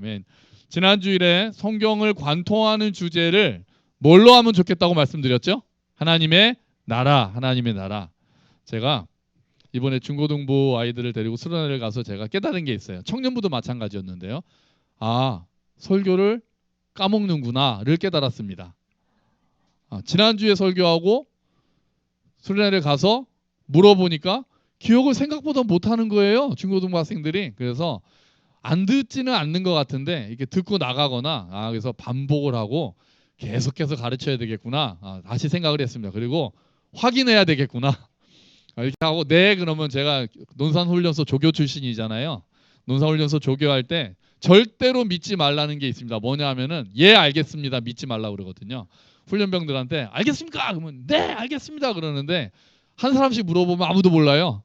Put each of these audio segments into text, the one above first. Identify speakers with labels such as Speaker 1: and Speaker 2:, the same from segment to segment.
Speaker 1: 아멘. 지난 주일에 성경을 관통하는 주제를 뭘로 하면 좋겠다고 말씀드렸죠? 하나님의 나라, 하나님의 나라. 제가 이번에 중고등부 아이들을 데리고 수련회를 가서 제가 깨달은 게 있어요. 청년부도 마찬가지였는데요. 아, 설교를 까먹는구나를 깨달았습니다. 지난주에 설교하고 수련회를 가서 물어보니까 기억을 생각보다 못하는 거예요. 중고등부 학생들이. 그래서 안 듣지는 않는 것 같은데 이렇게 듣고 나가거나 그래서 반복을 하고 계속해서 가르쳐야 되겠구나. 다시 생각을 했습니다. 그리고 확인해야 되겠구나. 이렇게 하고 그러면 제가 논산훈련소 조교 출신이잖아요. 논산훈련소 조교할 때 절대로 믿지 말라는 게 있습니다. 뭐냐 하면은 알겠습니다. 믿지 말라고 그러거든요. 훈련병들한테 알겠습니까? 그러면 네 알겠습니다 그러는데 한 사람씩 물어보면 아무도 몰라요.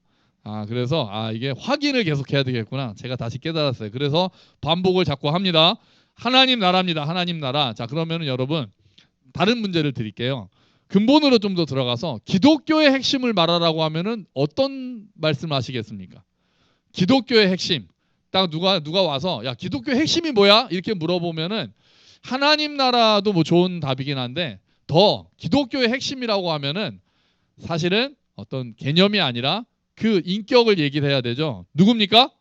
Speaker 1: 그래서 이게 확인을 계속 해야 되겠구나. 제가 다시 깨달았어요. 그래서 반복을 자꾸 합니다. 하나님 나라입니다. 하나님 나라. 자, 그러면은 여러분 다른 문제를 드릴게요. 근본으로 좀 더 들어가서 기독교의 핵심을 말하라고 하면은 어떤 말씀을 하시겠습니까? 기독교의 핵심. 딱 누가 와서 야, 기독교의 핵심이 뭐야? 이렇게 물어보면은 하나님 나라도 뭐 좋은 답이긴 한데 더 기독교의 핵심이라고 하면은 사실은 어떤 개념이 아니라 그 인격을 얘기를 해야 되죠. 누굽니까?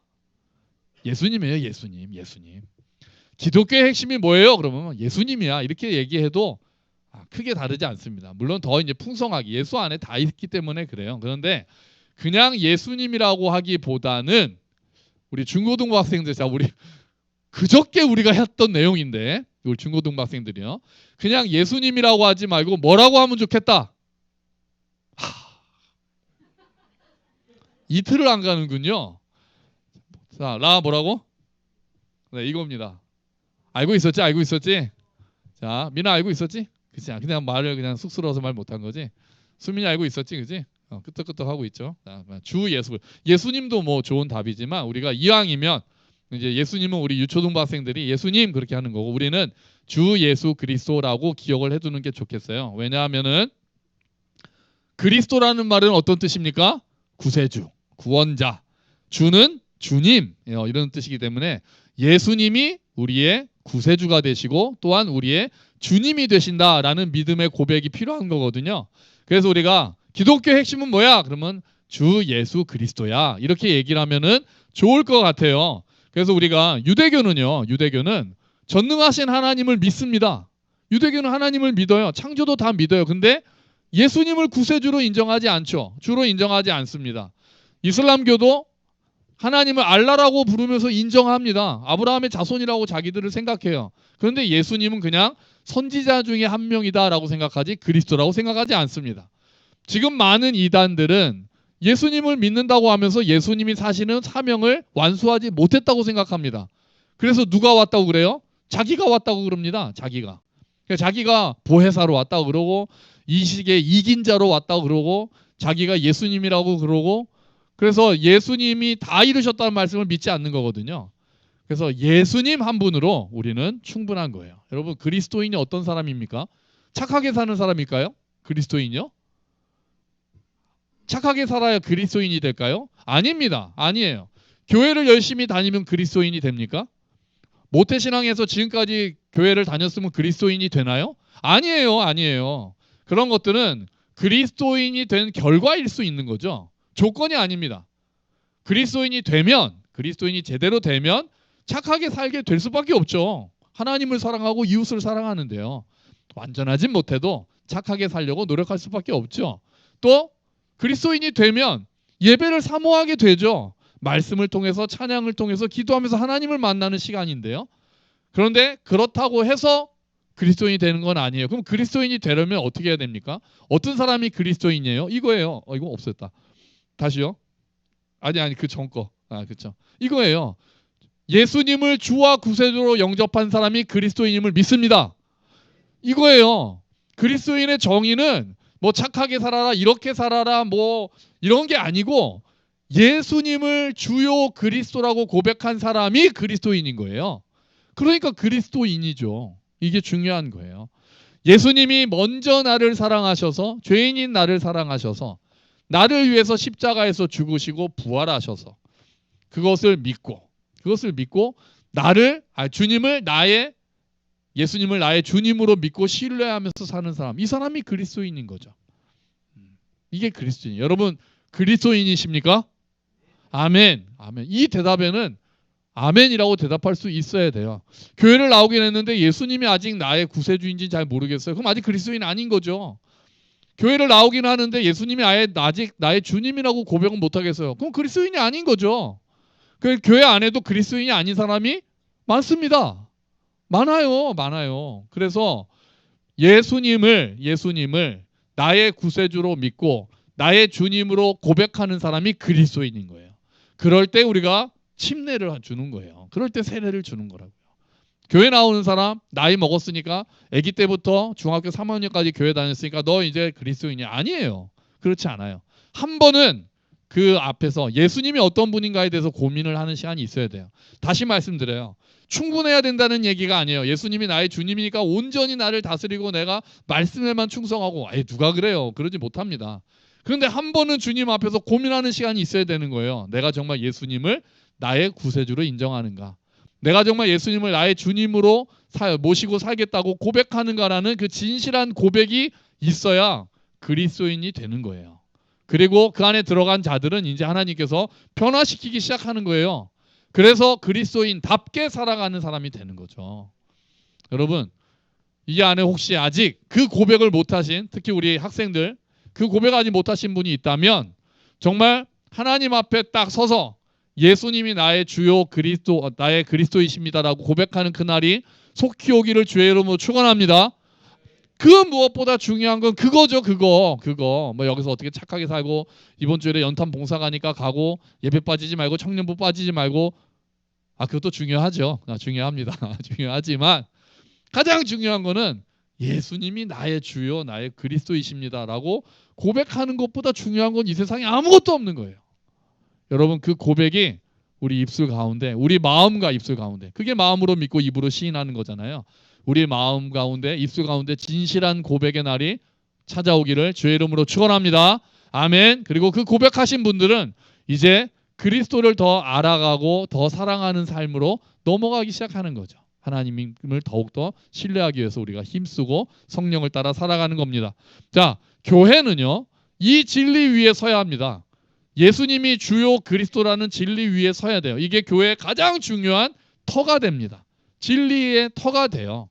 Speaker 1: 예수님이에요. 예수님. 기독교의 핵심이 뭐예요? 그러면 예수님이야. 이렇게 얘기해도 크게 다르지 않습니다. 물론 더 이제 풍성하게 예수 안에 다 있기 때문에 그래요. 그런데 그냥 예수님이라고 하기보다는 우리 중고등부 학생들, 자 우리 그저께 우리가 했던 내용인데 우리 중고등부 학생들이요. 그냥 예수님이라고 하지 말고 뭐라고 하면 좋겠다. 이틀을 안 가는군요. 자, 뭐라고? 네, 이겁니다. 알고 있었지? 자, 민아 알고 있었지? 그치? 그냥 말을 그냥 쑥스러워서 말 못한 거지. 수민이 알고 있었지, 그치? 끄떡끄떡 하고 있죠. 자, 주 예수님도 뭐 좋은 답이지만 우리가 이왕이면 이제 예수님은 우리 유초등부 학생들이 예수님 그렇게 하는 거고 우리는 주 예수 그리스도라고 기억을 해두는 게 좋겠어요. 왜냐하면은 그리스도라는 말은 어떤 뜻입니까? 구세주, 구원자. 주는 주님 이런 뜻이기 때문에 예수님이 우리의 구세주가 되시고 또한 우리의 주님이 되신다라는 믿음의 고백이 필요한 거거든요. 그래서 우리가 기독교 핵심은 뭐야? 그러면 주 예수 그리스도야. 이렇게 얘기를 하면은 좋을 것 같아요. 그래서 우리가 유대교는 전능하신 하나님을 믿습니다. 유대교는 하나님을 믿어요. 창조도 다 믿어요. 근데 예수님을 구세주로 인정하지 않죠. 주로 인정하지 않습니다. 이슬람교도 하나님을 알라라고 부르면서 인정합니다. 아브라함의 자손이라고 자기들을 생각해요. 그런데 예수님은 그냥 선지자 중에 한 명이다라고 생각하지 그리스도라고 생각하지 않습니다. 지금 많은 이단들은 예수님을 믿는다고 하면서 예수님이 사실은 사명을 완수하지 못했다고 생각합니다. 그래서 누가 왔다고 그래요? 자기가 왔다고 그럽니다. 자기가 보혜사로 왔다고 그러고 이 시기에 이긴 자로 왔다고 그러고 자기가 예수님이라고 그러고 그래서 예수님이 다 이루셨다는 말씀을 믿지 않는 거거든요. 그래서 예수님 한 분으로 우리는 충분한 거예요. 여러분 그리스도인이 어떤 사람입니까? 착하게 사는 사람일까요? 그리스도인이요? 착하게 살아야 그리스도인이 될까요? 아닙니다. 아니에요. 교회를 열심히 다니면 그리스도인이 됩니까? 모태신앙에서 지금까지 교회를 다녔으면 그리스도인이 되나요? 아니에요. 그런 것들은 그리스도인이 된 결과일 수 있는 거죠. 조건이 아닙니다. 그리스도인이 제대로 되면 착하게 살게 될 수밖에 없죠. 하나님을 사랑하고 이웃을 사랑하는데요. 완전하진 못해도 착하게 살려고 노력할 수밖에 없죠. 또 그리스도인이 되면 예배를 사모하게 되죠. 말씀을 통해서 찬양을 통해서 기도하면서 하나님을 만나는 시간인데요. 그런데 그렇다고 해서 그리스도인이 되는 건 아니에요. 그럼 그리스도인이 되려면 어떻게 해야 됩니까? 어떤 사람이 그리스도인이에요? 이거예요. 이거 없었다. 다시요. 아니 그 전 거. 그렇죠. 이거예요. 예수님을 주와 구세주로 영접한 사람이 그리스도인임을 믿습니다. 이거예요. 그리스도인의 정의는 뭐 착하게 살아라 이렇게 살아라 뭐 이런 게 아니고 예수님을 주요 그리스도라고 고백한 사람이 그리스도인인 거예요. 그러니까 그리스도인이죠. 이게 중요한 거예요. 예수님이 먼저 나를 사랑하셔서 죄인인 나를 사랑하셔서 나를 위해서 십자가에서 죽으시고 부활하셔서 그것을 믿고 주님을 예수님을 나의 주님으로 믿고 신뢰하면서 사는 사람, 이 사람이 그리스도인인 거죠. 이게 그리스도인. 여러분 그리스도인이십니까? 아멘. 아멘. 이 대답에는 아멘이라고 대답할 수 있어야 돼요. 교회를 나오긴 했는데 예수님이 아직 나의 구세주인지 잘 모르겠어요. 그럼 아직 그리스도인 아닌 거죠. 교회를 나오긴 하는데 예수님이 아직 나의 주님이라고 고백은 못하겠어요. 그럼 그리스도인이 아닌 거죠. 그 교회 안에도 그리스도인이 아닌 사람이 많습니다. 많아요. 그래서 예수님을 나의 구세주로 믿고 나의 주님으로 고백하는 사람이 그리스도인인 거예요. 그럴 때 우리가 침례를 주는 거예요. 그럴 때 세례를 주는 거라고요. 교회 나오는 사람 나이 먹었으니까 아기 때부터 중학교 3학년까지 교회 다녔으니까 너 이제 그리스도인이 아니에요. 그렇지 않아요. 한 번은 그 앞에서 예수님이 어떤 분인가에 대해서 고민을 하는 시간이 있어야 돼요. 다시 말씀드려요. 충분해야 된다는 얘기가 아니에요. 예수님이 나의 주님이니까 온전히 나를 다스리고 내가 말씀에만 충성하고 누가 그래요. 그러지 못합니다. 그런데 한 번은 주님 앞에서 고민하는 시간이 있어야 되는 거예요. 내가 정말 예수님을 나의 구세주로 인정하는가? 내가 정말 예수님을 나의 주님으로 모시고 살겠다고 고백하는가라는 그 진실한 고백이 있어야 그리스도인이 되는 거예요. 그리고 그 안에 들어간 자들은 이제 하나님께서 변화시키기 시작하는 거예요. 그래서 그리스도인답게 살아가는 사람이 되는 거죠. 여러분, 이 안에 혹시 아직 그 고백을 못하신, 특히 우리 학생들 그 고백 아직 못하신 분이 있다면 정말 하나님 앞에 딱 서서 예수님이 나의 그리스도이십니다라고 고백하는 그날이 속히 오기를 주의 이름으로 축원합니다. 그 무엇보다 중요한 건 그거죠. 그거 뭐 여기서 어떻게 착하게 살고 이번 주일에 연탄 봉사 가니까 가고 예배 빠지지 말고 청년부 빠지지 말고 그것도 중요하죠. 중요합니다. 중요하지만 가장 중요한 거는 예수님이 나의 주요 나의 그리스도이십니다라고 고백하는 것보다 중요한 건 이 세상에 아무것도 없는 거예요. 여러분 그 고백이 우리 입술 가운데 우리 마음과 입술 가운데 그게 마음으로 믿고 입으로 시인하는 거잖아요. 우리 마음 가운데 입술 가운데 진실한 고백의 날이 찾아오기를 주의 이름으로 축원합니다. 아멘. 그리고 그 고백하신 분들은 이제 그리스도를 더 알아가고 더 사랑하는 삶으로 넘어가기 시작하는 거죠. 하나님을 더욱더 신뢰하기 위해서 우리가 힘쓰고 성령을 따라 살아가는 겁니다. 자, 교회는요. 이 진리 위에 서야 합니다. 예수님이 주요 그리스도라는 진리 위에 서야 돼요. 이게 교회의 가장 중요한 터가 됩니다. 진리의 터가 돼요.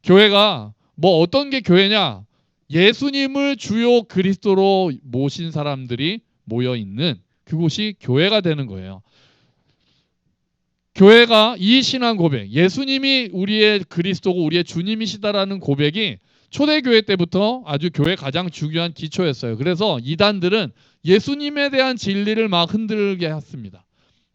Speaker 1: 교회가 뭐 어떤 게 교회냐? 예수님을 주요 그리스도로 모신 사람들이 모여 있는 그곳이 교회가 되는 거예요. 교회가 이 신앙 고백, 예수님이 우리의 그리스도고 우리의 주님이시다라는 고백이 초대교회 때부터 아주 교회의 가장 중요한 기초였어요. 그래서 이단들은 예수님에 대한 진리를 막 흔들게 했습니다.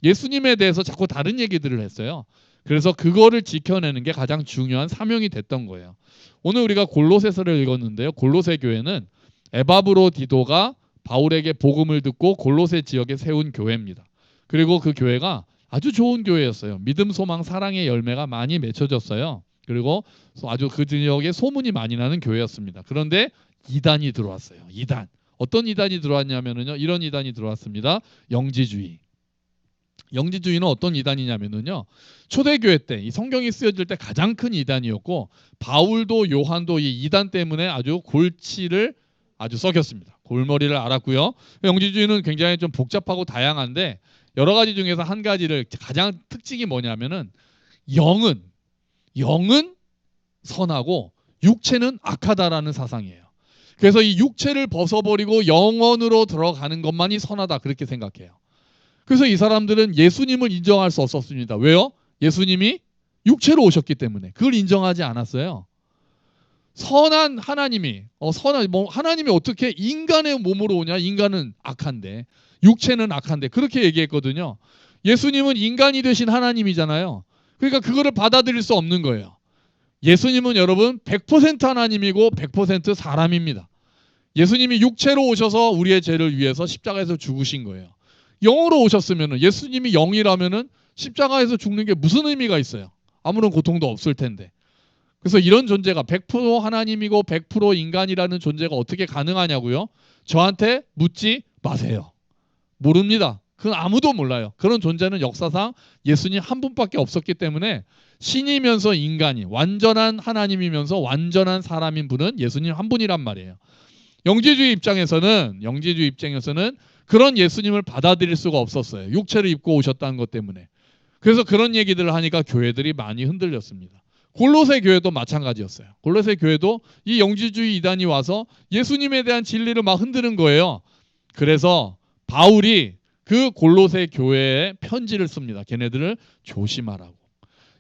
Speaker 1: 예수님에 대해서 자꾸 다른 얘기들을 했어요. 그래서 그거를 지켜내는 게 가장 중요한 사명이 됐던 거예요. 오늘 우리가 골로새서를 읽었는데요. 골로새 교회는 에바브로디도가 바울에게 복음을 듣고 골로새 지역에 세운 교회입니다. 그리고 그 교회가 아주 좋은 교회였어요. 믿음, 소망, 사랑의 열매가 많이 맺혀졌어요. 그리고 아주 그 지역에 소문이 많이 나는 교회였습니다. 그런데 이단이 들어왔어요. 이단. 어떤 이단이 들어왔냐면요. 이런 이단이 들어왔습니다. 영지주의. 영지주의는 어떤 이단이냐면요. 초대교회 때 이 성경이 쓰여질 때 가장 큰 이단이었고 바울도 요한도 이 이단 때문에 아주 골치를 아주 썩였습니다. 골머리를 앓았고요. 영지주의는 굉장히 좀 복잡하고 다양한데 여러 가지 중에서 한 가지를 가장 특징이 뭐냐면은 영은 선하고 육체는 악하다라는 사상이에요. 그래서 이 육체를 벗어버리고 영원으로 들어가는 것만이 선하다 그렇게 생각해요. 그래서 이 사람들은 예수님을 인정할 수 없었습니다. 왜요? 예수님이 육체로 오셨기 때문에 그걸 인정하지 않았어요. 선한 하나님이 하나님이 어떻게 인간의 몸으로 오냐? 인간은 악한데 육체는 악한데 그렇게 얘기했거든요. 예수님은 인간이 되신 하나님이잖아요. 그러니까 그거를 받아들일 수 없는 거예요. 예수님은 여러분 100% 하나님이고 100% 사람입니다. 예수님이 육체로 오셔서 우리의 죄를 위해서 십자가에서 죽으신 거예요. 영으로 오셨으면 예수님이 영이라면은 십자가에서 죽는 게 무슨 의미가 있어요? 아무런 고통도 없을 텐데. 그래서 이런 존재가 100% 하나님이고 100% 인간이라는 존재가 어떻게 가능하냐고요? 저한테 묻지 마세요. 모릅니다. 그건 아무도 몰라요. 그런 존재는 역사상 예수님 한 분밖에 없었기 때문에 신이면서 인간이 완전한 하나님이면서 완전한 사람인 분은 예수님 한 분이란 말이에요. 영지주의 입장에서는 그런 예수님을 받아들일 수가 없었어요. 육체를 입고 오셨다는 것 때문에. 그래서 그런 얘기들을 하니까 교회들이 많이 흔들렸습니다. 골로새 교회도 마찬가지였어요. 골로새 교회도 이 영지주의 이단이 와서 예수님에 대한 진리를 막 흔드는 거예요. 그래서 바울이 그 골로새 교회에 편지를 씁니다. 걔네들을 조심하라고.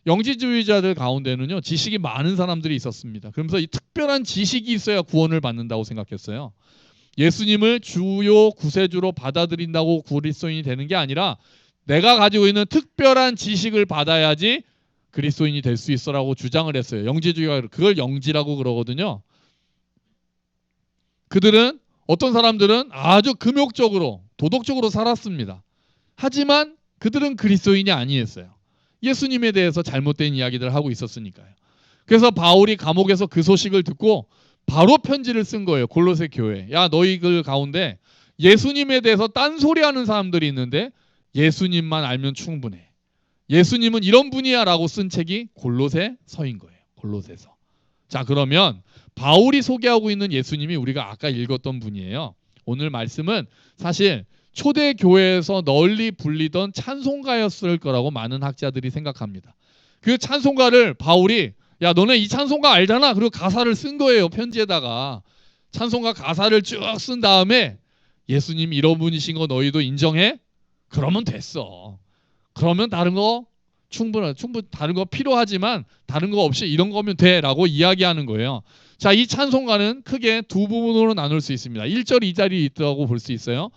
Speaker 1: 영지주의자들 가운데는요, 지식이 많은 사람들이 있었습니다. 그러면서 이 특별한 지식이 있어야 구원을 받는다고 생각했어요. 예수님을 주요 구세주로 받아들인다고 그리스도인이 되는 게 아니라 내가 가지고 있는 특별한 지식을 받아야지 그리스도인이 될 수 있어라고 주장을 했어요. 영지주의가 그걸 영지라고 그러거든요. 그들은 어떤 사람들은 아주 금욕적으로 도덕적으로 살았습니다. 하지만 그들은 그리스도인이 아니었어요. 예수님에 대해서 잘못된 이야기들을 하고 있었으니까요. 그래서 바울이 감옥에서 그 소식을 듣고 바로 편지를 쓴 거예요. 골로새 교회. 야, 너희들 가운데 예수님에 대해서 딴소리하는 사람들이 있는데 예수님만 알면 충분해. 예수님은 이런 분이야 라고 쓴 책이 골로새서인 거예요. 골로새서. 자, 그러면 바울이 소개하고 있는 예수님이 우리가 아까 읽었던 분이에요. 오늘 말씀은 사실 초대 교회에서 널리 불리던 찬송가였을 거라고 많은 학자들이 생각합니다. 그 찬송가를 바울이 야, 너네 이 찬송가 알잖아. 그리고 가사를 쓴 거예요. 편지에다가. 찬송가 가사를 쭉 쓴 다음에 예수님 이런 분이신 거 너희도 인정해? 그러면 됐어. 그러면 다른 거 충분히 다른 거 필요하지만 다른 거 없이 이런 거면 돼라고 이야기하는 거예요. 자, 이 찬송가는 크게 두 부분으로 나눌 수 있습니다. 1절, 2절이 있다고 볼 수 있어요.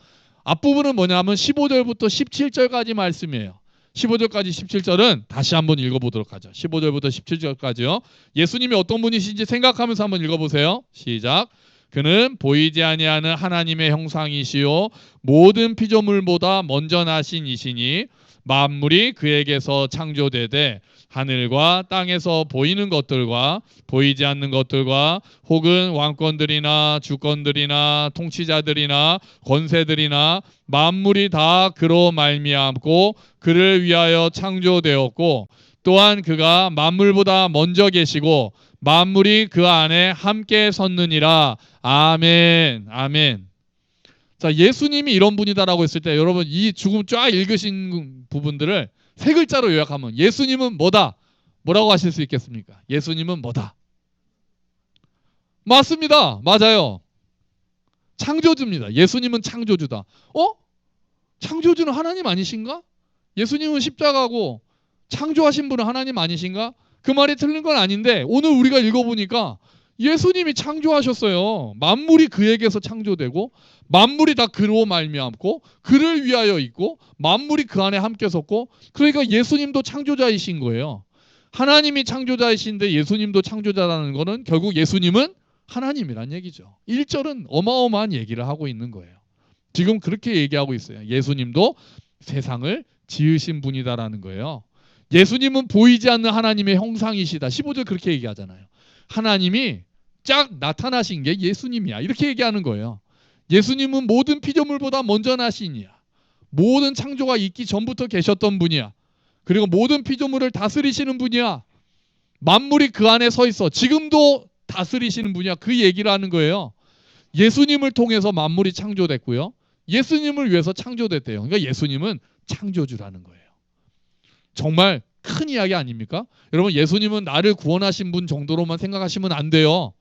Speaker 1: 앞부분은 뭐냐면 15절부터 17절까지 말씀이에요. 15절까지 17절은 다시 한번 읽어보도록 하죠. 15절부터 17절까지요. 예수님이 어떤 분이신지 생각하면서 한번 읽어보세요. 시작. 그는 보이지 아니하는 하나님의 형상이시요 모든 피조물보다 먼저 나신 이시니 만물이 그에게서 창조되되 하늘과 땅에서 보이는 것들과 보이지 않는 것들과 혹은 왕권들이나 주권들이나 통치자들이나 권세들이나 만물이 다 그로 말미암고 그를 위하여 창조되었고 또한 그가 만물보다 먼저 계시고 만물이 그 안에 함께 섰느니라. 아멘. 아멘. 자, 예수님이 이런 분이다라고 했을 때 여러분 이 지금 쫙 읽으신 부분들을 세 글자로 요약하면 예수님은 뭐다? 뭐라고 하실 수 있겠습니까? 예수님은 뭐다? 맞습니다. 맞아요. 창조주입니다. 예수님은 창조주다. 창조주는 하나님 아니신가? 예수님은 십자가고 창조하신 분은 하나님 아니신가? 그 말이 틀린 건 아닌데 오늘 우리가 읽어보니까 예수님이 창조하셨어요. 만물이 그에게서 창조되고 만물이 다 그로 말미암고 그를 위하여 있고 만물이 그 안에 함께 섰고 그러니까 예수님도 창조자이신 거예요. 하나님이 창조자이신데 예수님도 창조자라는 거는 결국 예수님은 하나님이란 얘기죠. 1절은 어마어마한 얘기를 하고 있는 거예요. 지금 그렇게 얘기하고 있어요. 예수님도 세상을 지으신 분이다라는 거예요. 예수님은 보이지 않는 하나님의 형상이시다. 15절 그렇게 얘기하잖아요. 하나님이 쫙 나타나신 게 예수님이야. 이렇게 얘기하는 거예요. 예수님은 모든 피조물보다 먼저 나신 이야. 모든 창조가 있기 전부터 계셨던 분이야. 그리고 모든 피조물을 다스리시는 분이야. 만물이 그 안에 서 있어. 지금도 다스리시는 분이야. 그 얘기를 하는 거예요. 예수님을 통해서 만물이 창조됐고요. 예수님을 위해서 창조됐대요. 그러니까 예수님은 창조주라는 거예요. 정말 큰 이야기 아닙니까? 여러분 예수님은 나를 구원하신 분 정도로만 생각하시면 안 돼요.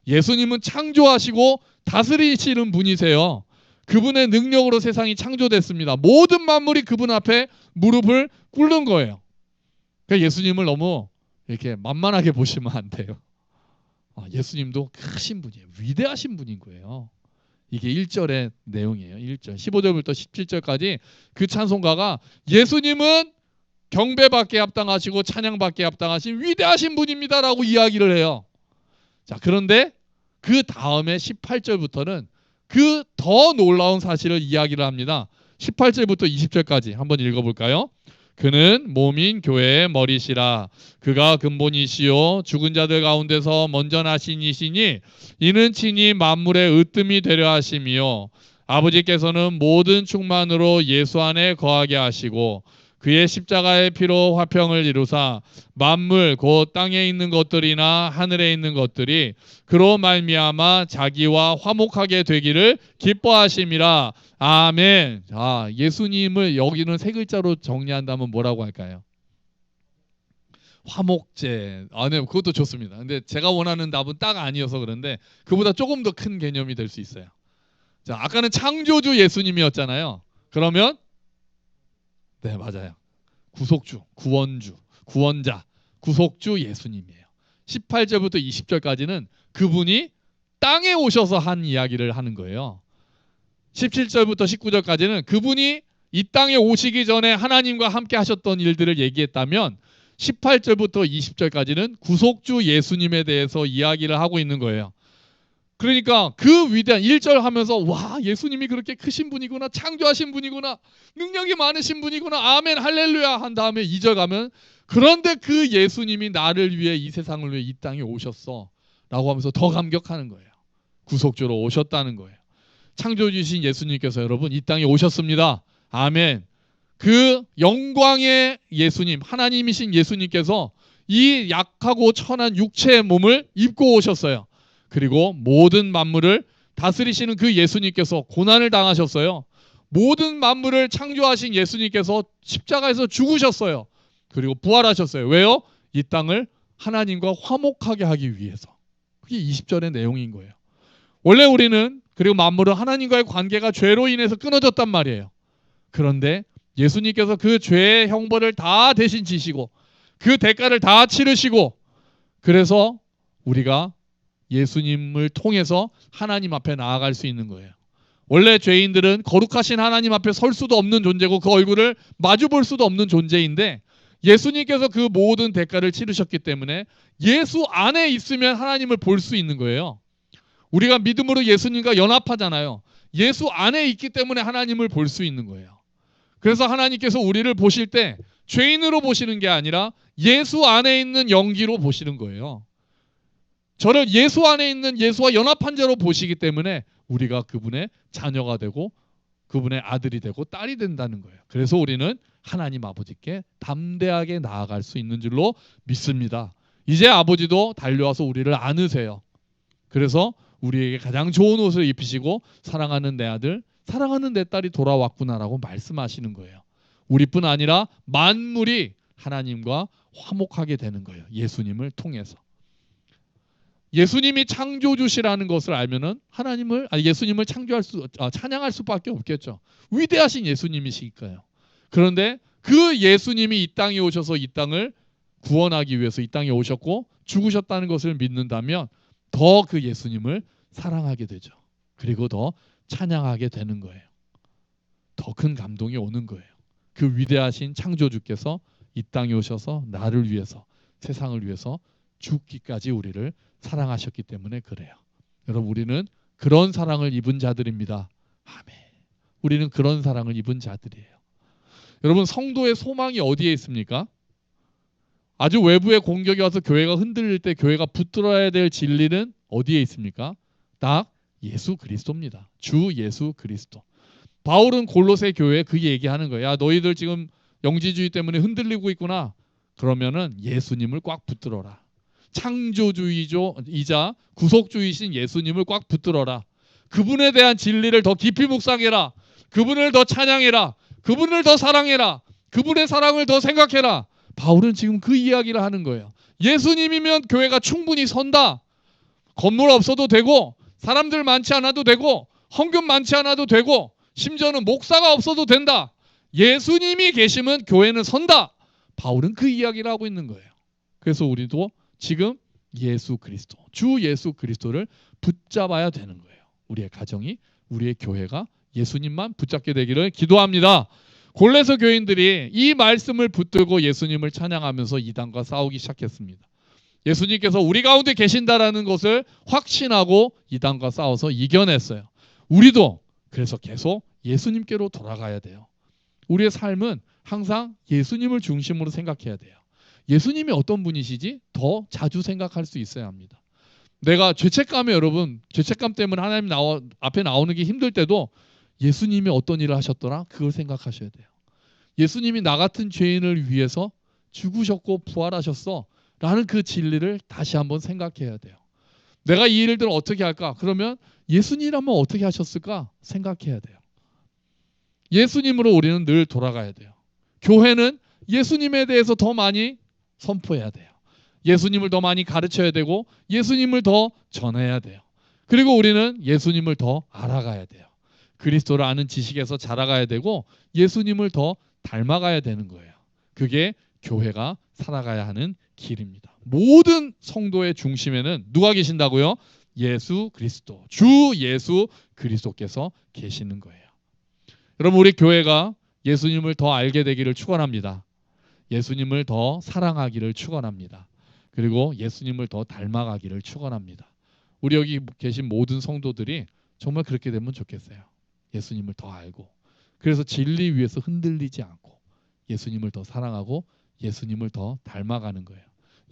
Speaker 1: 예수님은 창조하시고 다스리시는 분이세요. 그분의 능력으로 세상이 창조됐습니다. 모든 만물이 그분 앞에 무릎을 꿇는 거예요. 그러니까 예수님을 너무 이렇게 만만하게 보시면 안 돼요. 예수님도 크신 분이에요. 위대하신 분인 거예요. 이게 1절의 내용이에요. 1절. 15절부터 17절까지 그 찬송가가 예수님은 경배받게 합당하시고 찬양받게 합당하신 위대하신 분입니다라고 이야기를 해요. 자, 그런데 그 다음에 18절부터는 그 더 놀라운 사실을 이야기를 합니다. 18절부터 20절까지 한번 읽어볼까요? 그는 몸인 교회의 머리시라. 그가 근본이시요 죽은 자들 가운데서 먼저 나신 이시니 이는 친히 만물의 으뜸이 되려 하심이요 아버지께서는 모든 충만으로 예수 안에 거하게 하시고 그의 십자가의 피로 화평을 이루사 만물 곧 땅에 있는 것들이나 하늘에 있는 것들이 그로 말미암아 자기와 화목하게 되기를 기뻐하심이라. 아멘. 예수님을 여기는 세 글자로 정리한다면 뭐라고 할까요? 화목제. 네, 그것도 좋습니다. 근데 제가 원하는 답은 딱 아니어서 그런데 그보다 조금 더 큰 개념이 될 수 있어요. 자, 아까는 창조주 예수님이었잖아요. 그러면 네, 맞아요. 구속주, 구원주, 구원자, 구속주 예수님이에요. 18절부터 20절까지는 그분이 땅에 오셔서 한 이야기를 하는 거예요. 17절부터 19절까지는 그분이 이 땅에 오시기 전에 하나님과 함께 하셨던 일들을 얘기했다면 18절부터 20절까지는 구속주 예수님에 대해서 이야기를 하고 있는 거예요. 그러니까 그 위대한 1절 하면서 와, 예수님이 그렇게 크신 분이구나, 창조하신 분이구나, 능력이 많으신 분이구나, 아멘 할렐루야 한 다음에 2절 가면 그런데 그 예수님이 나를 위해 이 세상을 위해 이 땅에 오셨어 라고 하면서 더 감격하는 거예요. 구속주로 오셨다는 거예요. 창조주신 예수님께서 여러분 이 땅에 오셨습니다. 아멘. 그 영광의 예수님, 하나님이신 예수님께서 이 약하고 천한 육체의 몸을 입고 오셨어요. 그리고 모든 만물을 다스리시는 그 예수님께서 고난을 당하셨어요. 모든 만물을 창조하신 예수님께서 십자가에서 죽으셨어요. 그리고 부활하셨어요. 왜요? 이 땅을 하나님과 화목하게 하기 위해서. 그게 20절의 내용인 거예요. 원래 우리는 그리고 만물은 하나님과의 관계가 죄로 인해서 끊어졌단 말이에요. 그런데 예수님께서 그 죄의 형벌을 다 대신 지시고 그 대가를 다 치르시고 그래서 우리가 예수님을 통해서 하나님 앞에 나아갈 수 있는 거예요. 원래 죄인들은 거룩하신 하나님 앞에 설 수도 없는 존재고 그 얼굴을 마주 볼 수도 없는 존재인데 예수님께서 그 모든 대가를 치르셨기 때문에 예수 안에 있으면 하나님을 볼 수 있는 거예요. 우리가 믿음으로 예수님과 연합하잖아요. 예수 안에 있기 때문에 하나님을 볼 수 있는 거예요. 그래서 하나님께서 우리를 보실 때 죄인으로 보시는 게 아니라 예수 안에 있는 영기로 보시는 거예요. 저를 예수 안에 있는 예수와 연합한 자로 보시기 때문에 우리가 그분의 자녀가 되고 그분의 아들이 되고 딸이 된다는 거예요. 그래서 우리는 하나님 아버지께 담대하게 나아갈 수 있는 줄로 믿습니다. 이제 아버지도 달려와서 우리를 안으세요. 그래서 우리에게 가장 좋은 옷을 입히시고 사랑하는 내 아들, 사랑하는 내 딸이 돌아왔구나라고 말씀하시는 거예요. 우리뿐 아니라 만물이 하나님과 화목하게 되는 거예요. 예수님을 통해서. 예수님이 창조주시라는 것을 알면은 예수님을 찬양할 수밖에 없겠죠. 위대하신 예수님이시니까요. 그런데 그 예수님이 이 땅에 오셔서 이 땅을 구원하기 위해서 이 땅에 오셨고 죽으셨다는 것을 믿는다면 더 그 예수님을 사랑하게 되죠. 그리고 더 찬양하게 되는 거예요. 더 큰 감동이 오는 거예요. 그 위대하신 창조주께서 이 땅에 오셔서 나를 위해서 세상을 위해서 죽기까지 우리를 사랑하셨기 때문에 그래요. 여러분 우리는 그런 사랑을 입은 자들입니다. 아멘. 우리는 그런 사랑을 입은 자들이에요. 여러분 성도의 소망이 어디에 있습니까? 아주 외부의 공격이 와서 교회가 흔들릴 때 교회가 붙들어야 될 진리는 어디에 있습니까? 딱 예수 그리스도입니다. 주 예수 그리스도. 바울은 골로새 교회에 그 얘기하는 거야. 야, 너희들 지금 영지주의 때문에 흔들리고 있구나. 그러면은 예수님을 꽉 붙들어라. 창조주의자 구속주의신 예수님을 꽉 붙들어라. 그분에 대한 진리를 더 깊이 묵상해라. 그분을 더 찬양해라. 그분을 더 사랑해라. 그분의 사랑을 더 생각해라. 바울은 지금 그 이야기를 하는 거예요. 예수님이면 교회가 충분히 선다. 건물 없어도 되고 사람들 많지 않아도 되고 헌금 많지 않아도 되고 심지어는 목사가 없어도 된다. 예수님이 계시면 교회는 선다. 바울은 그 이야기를 하고 있는 거예요. 그래서 우리도 지금 예수 그리스도, 주 예수 그리스도를 붙잡아야 되는 거예요. 우리의 가정이, 우리의 교회가 예수님만 붙잡게 되기를 기도합니다. 골로새 교인들이 이 말씀을 붙들고 예수님을 찬양하면서 이단과 싸우기 시작했습니다. 예수님께서 우리 가운데 계신다라는 것을 확신하고 이단과 싸워서 이겨냈어요. 우리도 그래서 계속 예수님께로 돌아가야 돼요. 우리의 삶은 항상 예수님을 중심으로 생각해야 돼요. 예수님이 어떤 분이시지? 더 자주 생각할 수 있어야 합니다. 내가 죄책감에 여러분, 죄책감 때문에 하나님 앞에 나오는 게 힘들 때도 예수님이 어떤 일을 하셨더라? 그걸 생각하셔야 돼요. 예수님이 나 같은 죄인을 위해서 죽으셨고 부활하셨어 라는 그 진리를 다시 한번 생각해야 돼요. 내가 이 일들을 어떻게 할까? 그러면 예수님이라면 어떻게 하셨을까? 생각해야 돼요. 예수님으로 우리는 늘 돌아가야 돼요. 교회는 예수님에 대해서 더 많이 선포해야 돼요. 예수님을 더 많이 가르쳐야 되고 예수님을 더 전해야 돼요. 그리고 우리는 예수님을 더 알아가야 돼요. 그리스도를 아는 지식에서 자라가야 되고 예수님을 더 닮아가야 되는 거예요. 그게 교회가 살아가야 하는 길입니다. 모든 성도의 중심에는 누가 계신다고요? 예수 그리스도, 주 예수 그리스도께서 계시는 거예요. 여러분, 우리 교회가 예수님을 더 알게 되기를 축원합니다. 예수님을 더 사랑하기를 축원합니다. 그리고 예수님을 더 닮아가기를 축원합니다. 우리 여기 계신 모든 성도들이 정말 그렇게 되면 좋겠어요. 예수님을 더 알고, 그래서 진리 위에서 흔들리지 않고 예수님을 더 사랑하고 예수님을 더 닮아가는 거예요.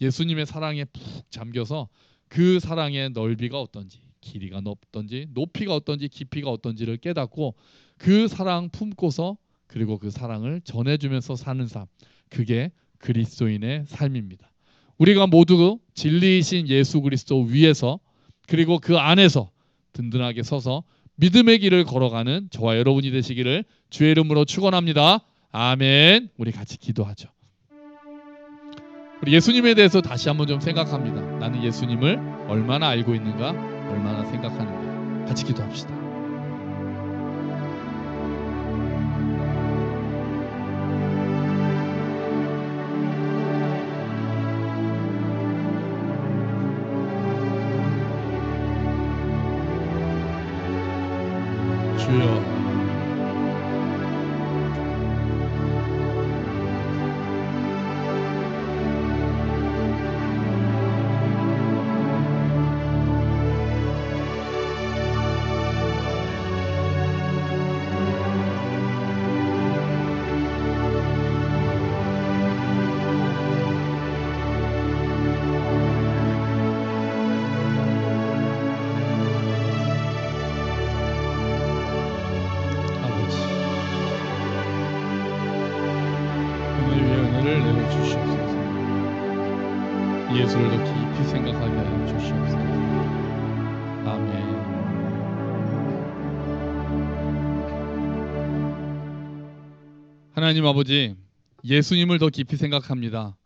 Speaker 1: 예수님의 사랑에 푹 잠겨서 그 사랑의 넓이가 어떤지, 길이가 어떤지, 높이가 어떤지, 깊이가 어떤지를 깨닫고 그 사랑 품고서 그리고 그 사랑을 전해주면서 사는 삶, 그게 그리스도인의 삶입니다. 우리가 모두 진리이신 예수 그리스도 위에서 그리고 그 안에서 든든하게 서서 믿음의 길을 걸어가는 저와 여러분이 되시기를 주의 이름으로 축원합니다. 아멘. 우리 같이 기도하죠. 우리 예수님에 대해서 다시 한번 좀 생각합니다. 나는 예수님을 얼마나 알고 있는가, 얼마나 생각하는가. 같이 기도합시다. 주여, 아버지, 은혜 위에 은혜를 내려주시옵소서. 예수를 더 깊이 생각하게 하여 주시옵소서. 아멘. 하나님 아버지, 예수님을 더 깊이 생각합니다.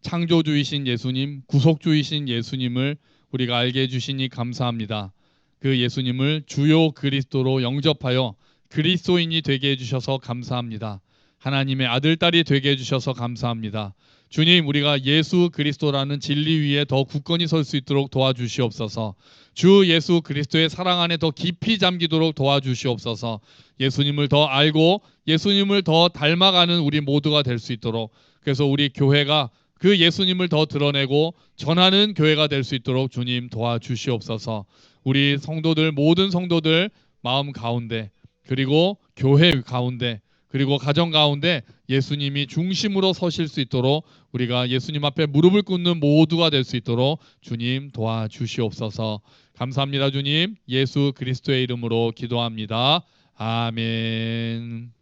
Speaker 1: 창조주이신 예수님, 구속주이신 예수님을 우리가 알게 해주시니 감사합니다. 그 예수님을 주요 그리스도로 영접하여 그리스도인이 되게 해주셔서 감사합니다. 하나님의 아들, 딸이 되게 해주셔서 감사합니다. 주님, 우리가 예수 그리스도라는 진리 위에 더 굳건히 설 수 있도록 도와주시옵소서. 주 예수 그리스도의 사랑 안에 더 깊이 잠기도록 도와주시옵소서. 예수님을 더 알고 예수님을 더 닮아가는 우리 모두가 될 수 있도록, 그래서 우리 교회가 그 예수님을 더 드러내고 전하는 교회가 될 수 있도록 주님 도와주시옵소서. 우리 성도들, 모든 성도들 마음 가운데, 그리고 교회 가운데, 그리고 가정 가운데 예수님이 중심으로 서실 수 있도록 우리가 예수님 앞에 무릎을 꿇는 모두가 될 수 있도록 주님 도와주시옵소서. 감사합니다. 주님, 예수 그리스도의 이름으로 기도합니다. 아멘.